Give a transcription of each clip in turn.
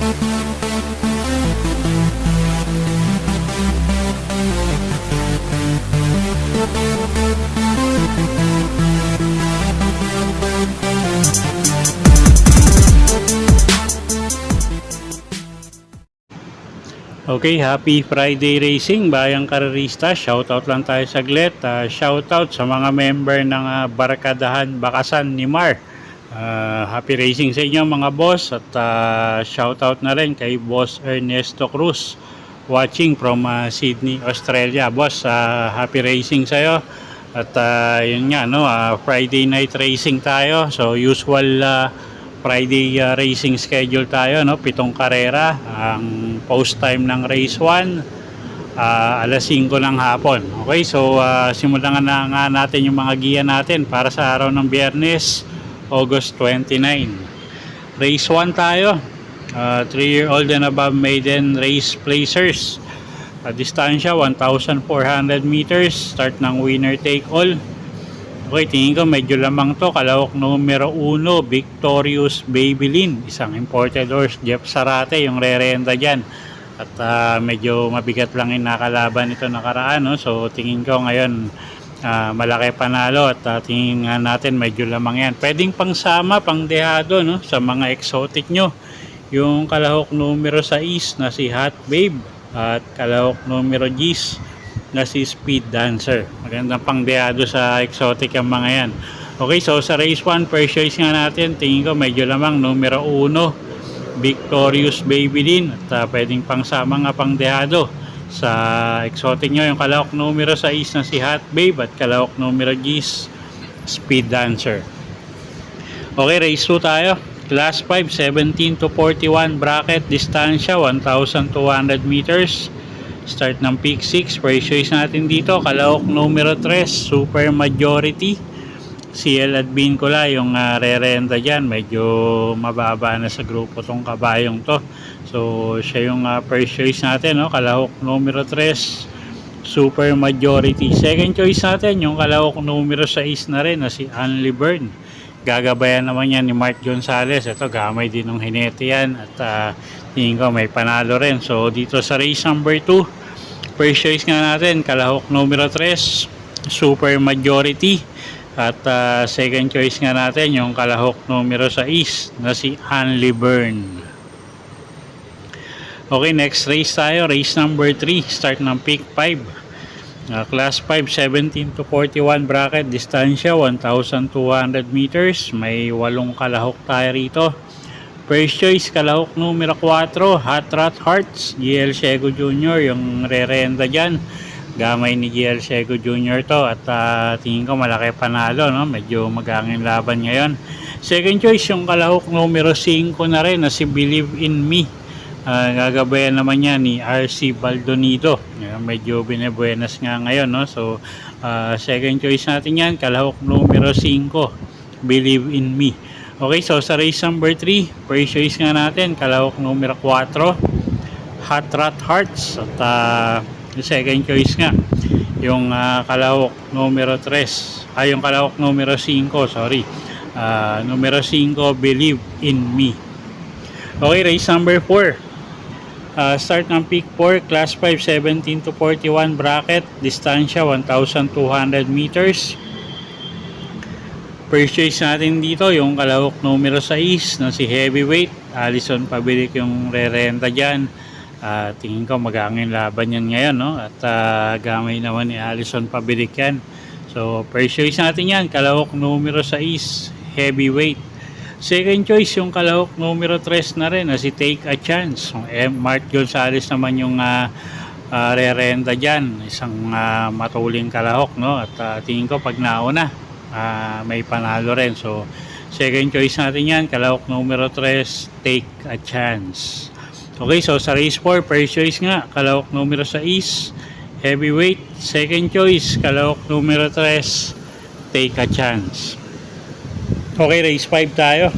Okay, happy Friday racing, bayang karerista. Shoutout lang tayo saglit. Shoutout sa mga member ng Barkadahan Bakasan ni Mar. Happy racing sa inyo mga boss. At shoutout na rin kay Boss Ernesto Cruz, watching from Sydney, Australia. Boss, happy racing sa'yo. At yun nga, no, Friday night racing tayo. So usual Friday racing schedule tayo, no? 7 karera. Ang post time ng race 1 alas 5 ng hapon. Okay, so simulan na nga natin yung mga giya natin para sa araw ng Biyernes, August 29. Race 1 tayo. 3-year-old and above maiden race placers. Distansya 1,400 meters. Start ng winner take all. Okay, tingin ko medyo lamang to. Kalahok numero 1, Victorious Babylin. Isang imported horse, Jeff Sarate, yung re-renta dyan. At medyo mabigat lang yung nakalaban ito nakaraan, no? So tingin ko ngayon malaki panalo. At tingin nga natin medyo lamang yan. Pwedeng pangsama, pangdehado, no? Sa mga exotic nyo. Yung kalahok numero 6 na si Hot Babe. At kalahok numero 10 na si Speed Dancer. Magandang pangdeado sa exotic ang mga yan. Okay, so sa race 1, first choice nga natin, tingin ko medyo lamang numero 1, Victorious Babylin. At pwedeng pangsama nga pangdeado sa exotic nyo, yung kalahok numero 6 na si Hot Babe at kalahok numero 10, Speed Dancer. Okay, race 2 tayo. Class 5, 17 to 41 bracket, distansya 1,200 meters. Start ng pick 6. First choice natin dito, kalahok numero 3, Super Majority. CL at Vincula yung re-renta dyan. Medyo mababa na sa grupo tong kabayong to. So siya yung first choice natin, no? Kalahok numero 3, Super Majority. Second choice natin yung kalahok numero 6 na rin na si Anli Burn. Gagabayan naman yan ni Mark Gonzalez. Ito, gamay din ng hinete yan. At tingin ko may panalo rin. So dito sa race number 2, first choice nga natin, kalahok numero 3, Super Majority. At second choice nga natin yung kalahok numero 6 na si Anli Burn. Okay, next race tayo, race number 3. Start ng pick 5. Class 5, 17 to 41 bracket, distansya 1,200 meters. May 8 kalahok tayo rito. First choice, kalahok numero 4, Hot Rod Hearts, GL Sego Jr. yung re-renta dyan. Gamay ni GL Sego Jr. to. At tingin ko malaki panalo, no? Medyo magangin laban ngayon. Second choice, yung kalahok numero 5 na rin na si Believe in Me. Gagabayan naman yan ni RC Baldonido. Medyo binebuenas nga ngayon, no? So second choice natin yan, kalahok numero 5, Believe in Me. Okay, so sa race number 3, first choice nga natin, kalahok numero 4, Hot Rod Hearts. At second choice nga yung kalahok numero 3, yung kalahok numero 5, sorry, numero 5, Believe in Me. Okay, race number 4. Start ng pick 4, class 5, 17 to 41 bracket, distansya 1,200 meters. First choice natin dito yung kalahok numero 6 na si Heavyweight, Alison Pabilik yung re-renta dyan. Tingin ko magangin laban yan ngayon, no? At gamay naman ni Alison Pabilik yan. So first choice natin yan, kalahok numero 6, Heavyweight. Second choice yung kalahok numero 3 na rin na si Take a Chance. Mark Gonzalez naman yung re-renta dyan. Isang matuling kalahok, no? At tingin ko pag nauna may panalo rin. So second choice natin yan, kalahok numero 3, Take a Chance. Okay, so sa race 4, first choice nga, kalahok numero 6, Heavyweight. Second choice, kalahok numero 3, Take a Chance. Okay, race 5 tayo.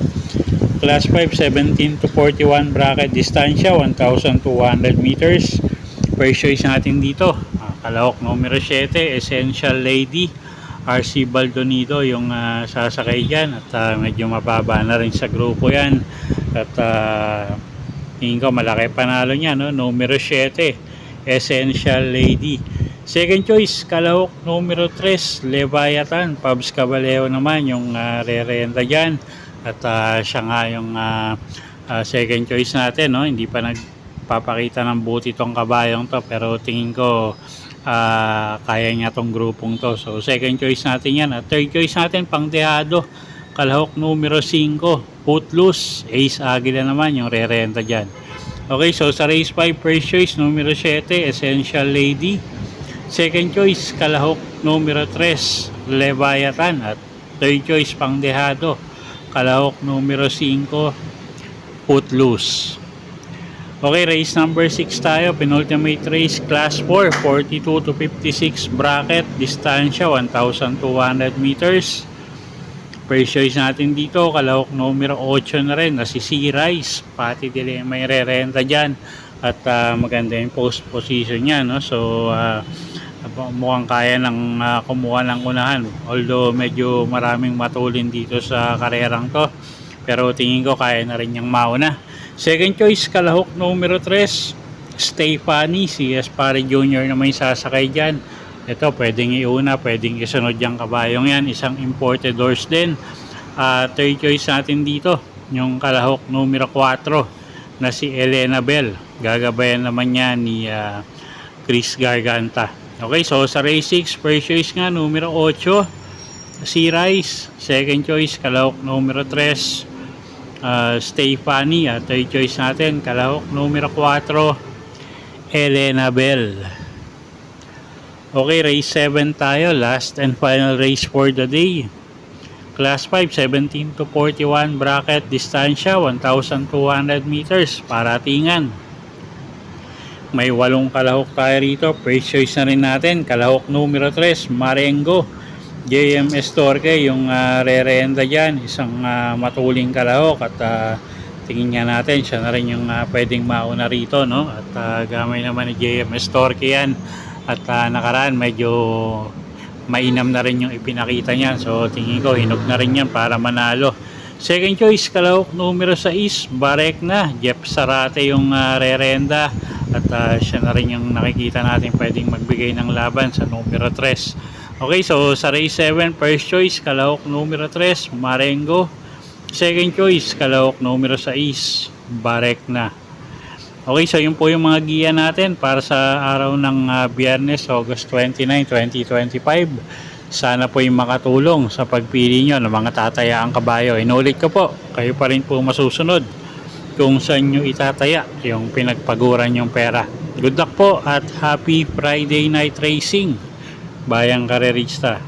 Class 5, 17 to 41 bracket, distansya 1,200 meters. First choice natin dito, kalahok numero 7, Essential Lady. RC Baldonido yung sasakay dyan. At medyo mababa na rin sa grupo yan. At Tingin ko malaki panalo niya, no? Numero 7, Essential Lady. Second choice, kalahok numero 3, Leviathan. Pabs Caballero naman yung re-renta dyan. At siya nga yung second choice natin, no? Hindi pa nagpapakita ng buti tong kabayong to, pero tingin ko kaya niya tong grupong to. So second choice natin yan. At third choice natin, pang dehado, kalahok numero 5, Footloose. Ace Aguila naman yung re-renta dyan. Okay, so sa race 5, first choice numero 7, Essential Lady. Second choice, kalahok numero 3, Leviathan. At third choice, pang dehado, kalahok numero 5, Footloose. Okay, race number 6 tayo. Penultimate race, class 4, 42 to 56 bracket, distansya 1,200 meters. First choice natin dito, kalahok numero 8 na rin, na si C-Rise. Pati dili may re-renta dyan. At maganda yung post position niya, no? So mukhang kaya ng kumuha ng unahan, although medyo maraming matulin dito sa karerang to, pero tingin ko kaya na rin niyang mauna. Second choice, kalahok numero 3, Stephanie. Si Espare Jr. naman yung sasakay dyan. Ito pwedeng iuna, pwedeng isunod yung kabayong yan, isang imported horse din. Third choice natin dito, yung kalahok numero 4 na si Elena Bell. Gagabayan naman niya ni Chris Garganta. Okay, so sa race 6, first choice nga numero 8, C-Rise. Second choice, kalahok numero 3, Stephanie. At third choice natin, kalahok numero 4, Elena Bell. Okay, race 7 tayo, last and final race for the day. Class 5, 17 to 41 bracket, distansya 1,200 meters, paratingan. May 8 kalahok tayo rito. First choice na rin natin, kalahok numero 3, Marengo. JMS Torque yung re-renta dyan, isang matuling kalahok. At tingin nga natin, siya na rin yung pwedeng mauna rito, no? At gamay naman ni JMS Torque yan. At nakaraan medyo mainam na rin yung ipinakita niya. So tingin ko hinog na rin yan para manalo. Second choice, kalahok numero 6, Barekna. Jeff Sarate yung re-renta. At siya na rin yung nakikita natin pwedeng magbigay ng laban sa numero 3. Okay, so sa race 7, first choice, kalahok numero 3, Marengo. Second choice, kalahok numero 6, Barekna. Okay, so yun po yung mga giya natin para sa araw ng Biyernes, August 29, 2025. Sana po yung makatulong sa pagpili nyo ng mga tatayaang kabayo. Inulit ko po, kayo pa rin po masusunod kung saan nyo itataya yung pinagpaguran yung pera. Good luck po at happy Friday night racing, Bayang Karerista.